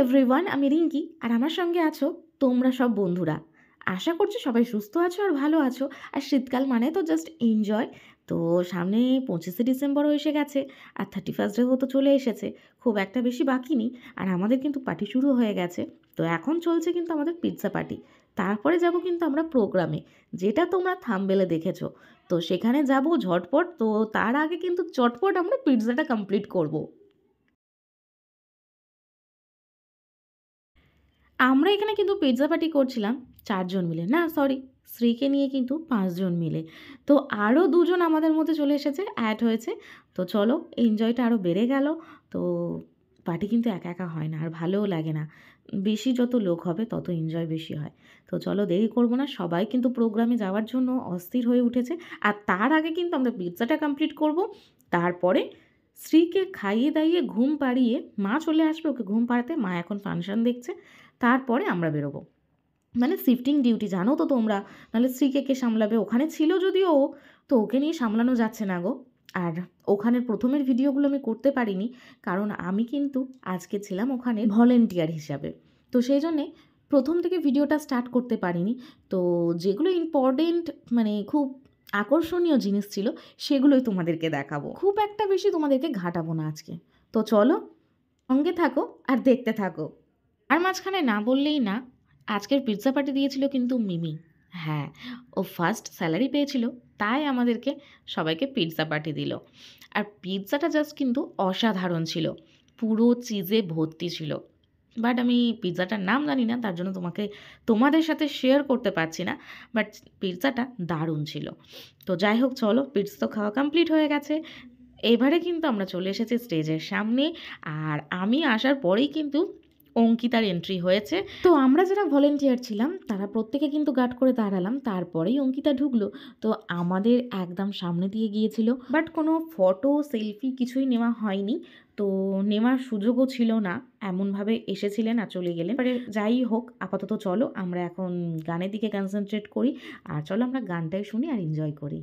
Everyone, আমি রিঙ্কি আর আমার সঙ্গে আছো তোমরা সব বন্ধুরা। আশা করছি সবাই সুস্থ আছো আর ভালো আছো। আর শীতকাল মানে তো জাস্ট এনজয়। তো সামনে 25শে ডিসেম্বরও এসে গেছে আর 31 ডেও তো চলে এসেছে, খুব একটা বেশি বাকি নেই। আর আমাদের কিন্তু পার্টি শুরু হয়ে গেছে। তো এখন চলছে কিন্তু আমাদের পিৎজা পার্টি। তারপরে যাব কিন্তু আমরা প্রোগ্রামে, যেটা তোমরা থাম্বনেলে দেখেছো। তো সেখানে যাব ঝটপট। তো তার আগে কিন্তু চটপট আমরা পিৎজাটা কমপ্লিট করব। আমরা এখানে কিন্তু পিৎজা পার্টি করছিলাম 4 জন মিলে, না সরি, শ্রীকে নিয়ে কিন্তু 5 জন মিলে। তো আরও 2 জন আমাদের মধ্যে চলে এসেছে, অ্যাড হয়েছে। তো চলো, এনজয়টা আরও বেড়ে গেল। তো পার্টি কিন্তু একা একা হয় না আর ভালোও লাগে না, বেশি যত লোক হবে তত এনজয় বেশি হয়। তো চলো দেরি করবো না, সবাই কিন্তু প্রোগ্রামে যাওয়ার জন্য অস্থির হয়ে উঠেছে। আর তার আগে কিন্তু আমরা পিৎজাটা কমপ্লিট করব। তারপরে শ্রীকে খাইয়ে দাইয়ে ঘুম পাড়িয়ে মা চলে আসবে ওকে ঘুম পাড়াতে, মা এখন ফাংশন দেখছে। তারপরে আমরা বেরোবো, মানে শিফটিং ডিউটি, জানো তো তোমরা। নাহলে স্ত্রীকে কে সামলাবে? ওখানে ছিল যদিও ও, তো ওকে নিয়ে সামলানো যাচ্ছে না গো। আর ওখানের প্রথমের ভিডিওগুলো আমি করতে পারিনি, কারণ আমি কিন্তু আজকে ছিলাম ওখানে ভলেন্টিয়ার হিসাবে। তো সেই জন্যে প্রথম থেকে ভিডিওটা স্টার্ট করতে পারিনি। তো যেগুলো ইম্পর্টেন্ট, মানে খুব আকর্ষণীয় জিনিস ছিল, সেগুলোই তোমাদেরকে দেখাবো। খুব একটা বেশি তোমাদেরকে ঘাটাবো না আজকে। তো চলো সঙ্গে থাকো আর দেখতে থাকো। আর মাঝখানে না বললেই না, আজকের পিৎজা পার্টি দিয়েছিল কিন্তু মিমি। হ্যাঁ, ও ফার্স্ট স্যালারি পেয়েছিল, তাই আমাদেরকে সবাইকে পিৎজা পার্টি দিল। আর পিৎজাটা জাস্ট কিন্তু অসাধারণ ছিল, পুরো চিজে ভর্তি ছিল। বাট আমি পিৎজাটার নাম জানি না, তার জন্য তোমাদের সাথে শেয়ার করতে পারছি না। বাট পিৎজাটা দারুণ ছিল। তো যাই হোক, চলো, পিৎজা তো খাওয়া কমপ্লিট হয়ে গেছে। এবারে কিন্তু আমরা চলে এসেছি স্টেজের সামনে। আর আমি আসার পরেই কিন্তু অঙ্কিতার এন্ট্রি হয়েছে। তো আমরা যারা ভলেন্টিয়ার ছিলাম তারা প্রত্যেকে কিন্তু গার্ড করে দাঁড়ালাম, তারপরেই অঙ্কিতা ঢুকলো। তো আমাদের একদম সামনে দিয়ে গিয়েছিল, বাট কোনো ফটো সেলফি কিছুই নেওয়া হয়নি। তো নেওয়ার সুযোগও ছিল না, এমনভাবে এসেছিলেন আর চলে গেলেন। এবারে যাই হোক, আপাতত চলো আমরা এখন গানের দিকে কনসেন্ট্রেট করি। আর চলো আমরা গানটাই শুনি আর এনজয় করি।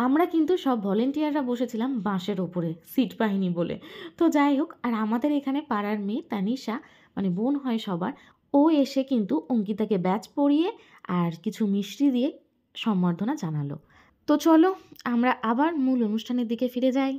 আমরা কিন্তু সব ভলেন্টিয়াররা বসেছিলাম বাঁশের ওপরে, সিট পাইনি বলে। তো যাই হোক, আর আমাদের এখানে পাড়ার মেয়ে তানিশা, মানে বোন হয় সবার, ও এসে কিন্তু অঙ্কিতাকে ব্যাচ পরিয়ে আর কিছু মিষ্টি দিয়ে সম্বর্ধনা জানালো। তো চলো আমরা আবার মূল অনুষ্ঠানের দিকে ফিরে যাই।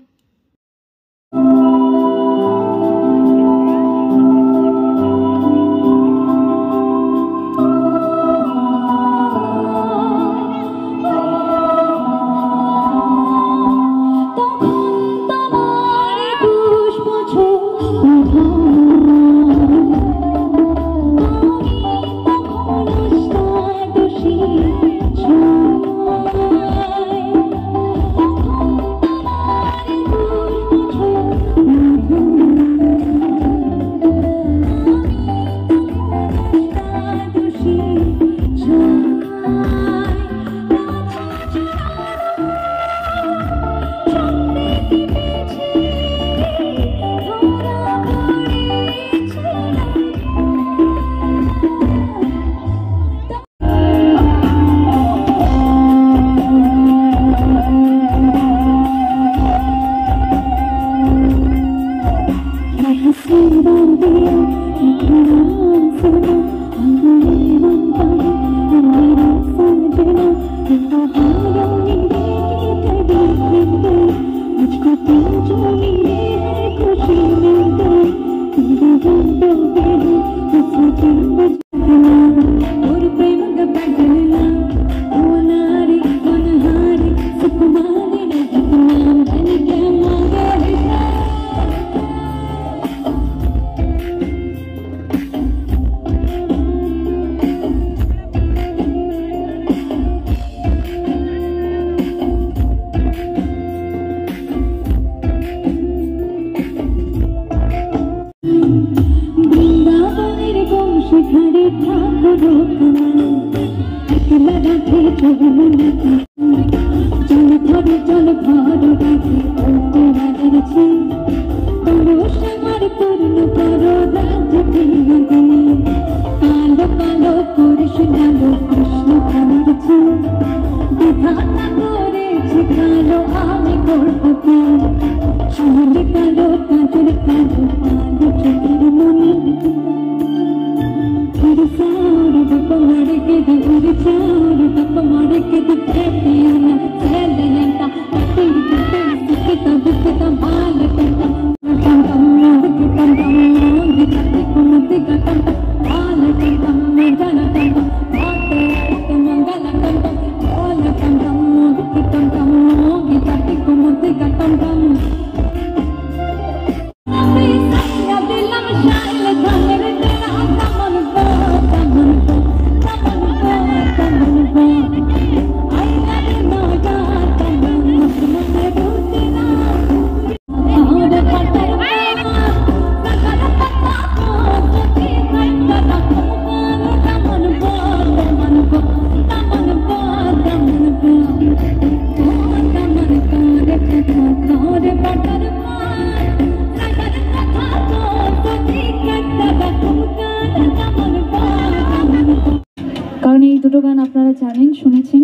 কারণ এই দুটো গান আপনারা জানেন, শুনেছেন,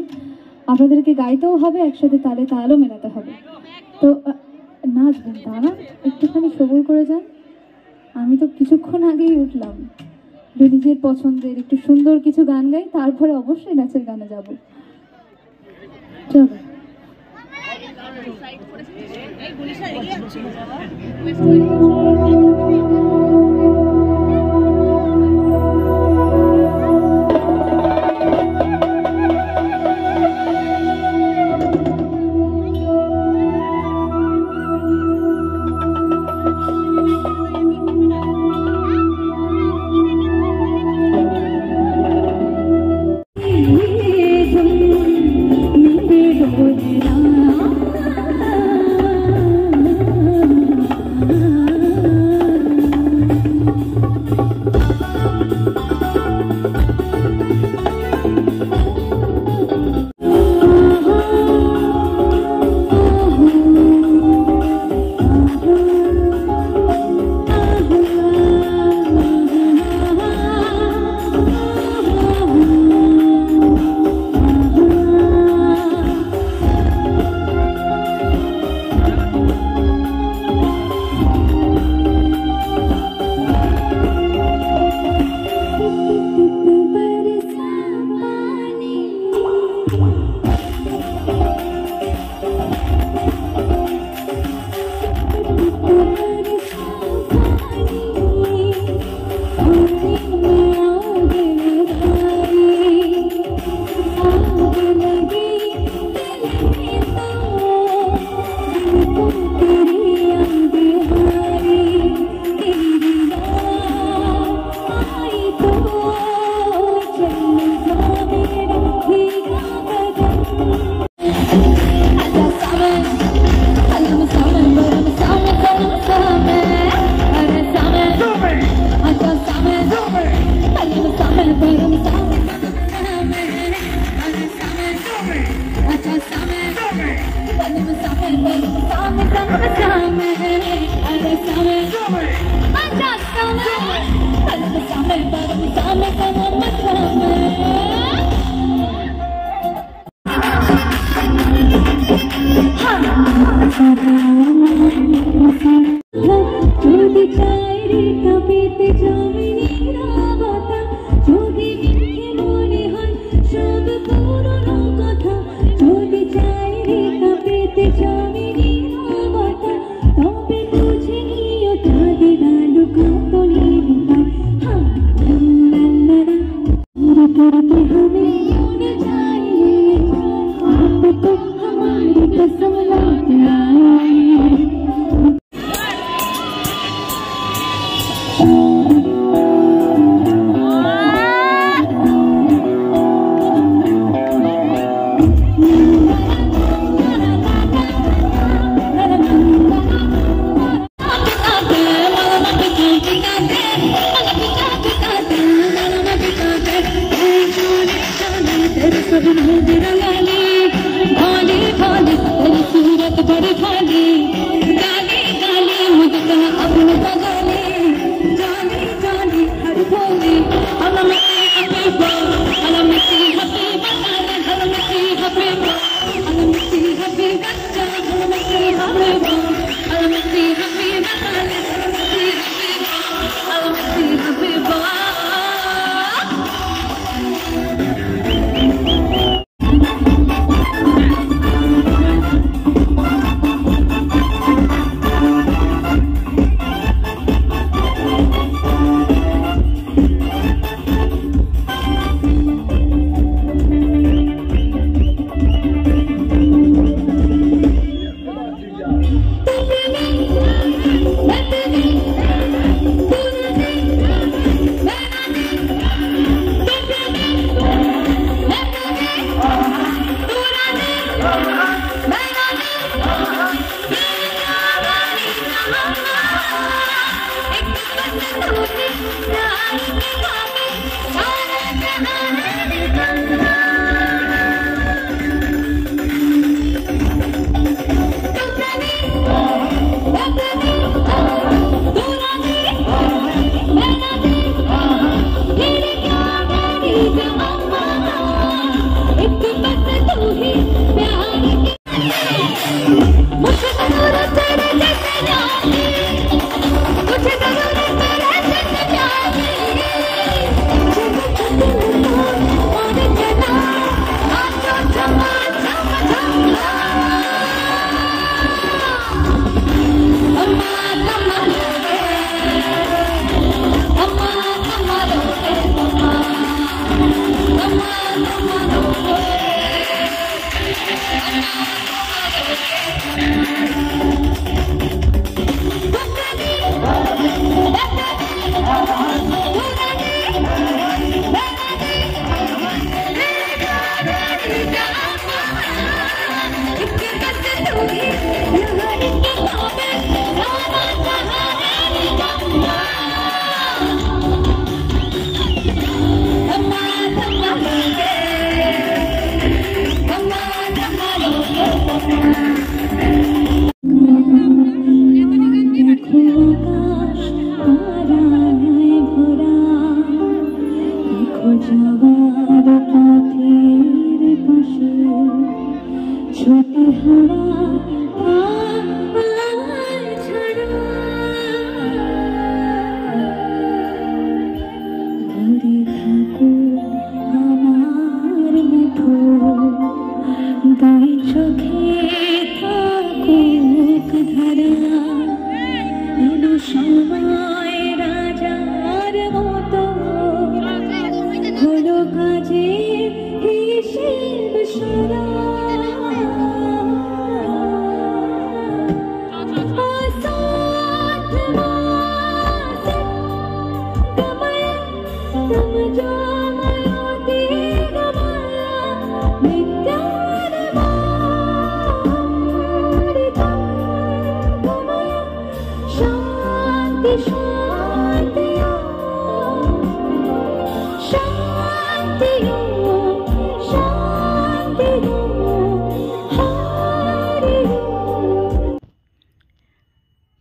আপনাদেরকে গাইতেও হবে, একসাথে তালে তালও মেলাতে হবে। তো নাচবেন, তারা একটুখানি সবুর করে যান। আমি তো কিছুক্ষণ আগেই উঠলাম, নিজের পছন্দের একটু সুন্দর কিছু গান গাই, তারপরে অবশ্যই নাচের গানে যাব। চলো। सब भोग रंगाले भाले भाले तेरी सूरत बड़े भाले गाले गाले मुझका अपने बगाले जाने जाने हर बोले अलमती हबीबा अलमती हबीबा अलमती हबीबा अलमती हबीबा अलमती हबीबा अलमती हबीबा अलमती हबीबा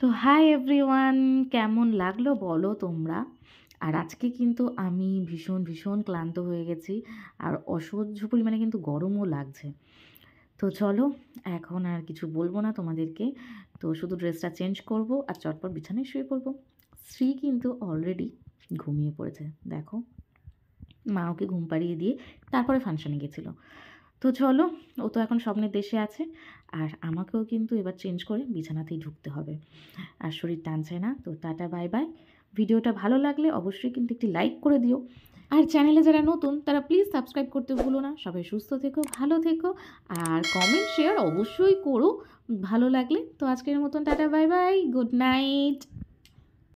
তো হাই এভরিওয়ান, কেমন লাগলো বলো তোমরা। আর আজকে কিন্তু আমি ভীষণ ভীষণ ক্লান্ত হয়ে গেছি, আর অসহ্য পরিমাণে কিন্তু গরমও লাগছে। তো চলো, এখন আর কিছু বলবো না তোমাদেরকে, তো শুধু ড্রেসটা চেঞ্জ করব আর চটপট বিছানায় শুয়ে পড়বো। শ্রী কিন্তু অলরেডি ঘুমিয়ে পড়েছে, দেখো মা ওকে ঘুম পাড়িয়ে দিয়ে তারপরে ফাংশনে গেছিলো। তো চলো, ও তো এখন স্বপ্নের দেশে আছে, আর আমাকেও কিন্তু এবার চেঞ্জ করে বিছানাতেই ঢুকতে হবে, আর শরীর টানছে না। তো টাটা, বাই বাই। ভিডিওটা ভালো লাগলে অবশ্যই কিন্তু একটি লাইক করে দিও, আর চ্যানেলে যারা নতুন তারা প্লিজ সাবস্ক্রাইব করতে ভুলো না। সবাই সুস্থ থেকো, ভালো থেকো, আর কমেন্ট শেয়ার অবশ্যই করো ভালো লাগলে। তো আজকের মতন tata, bye bye, good night.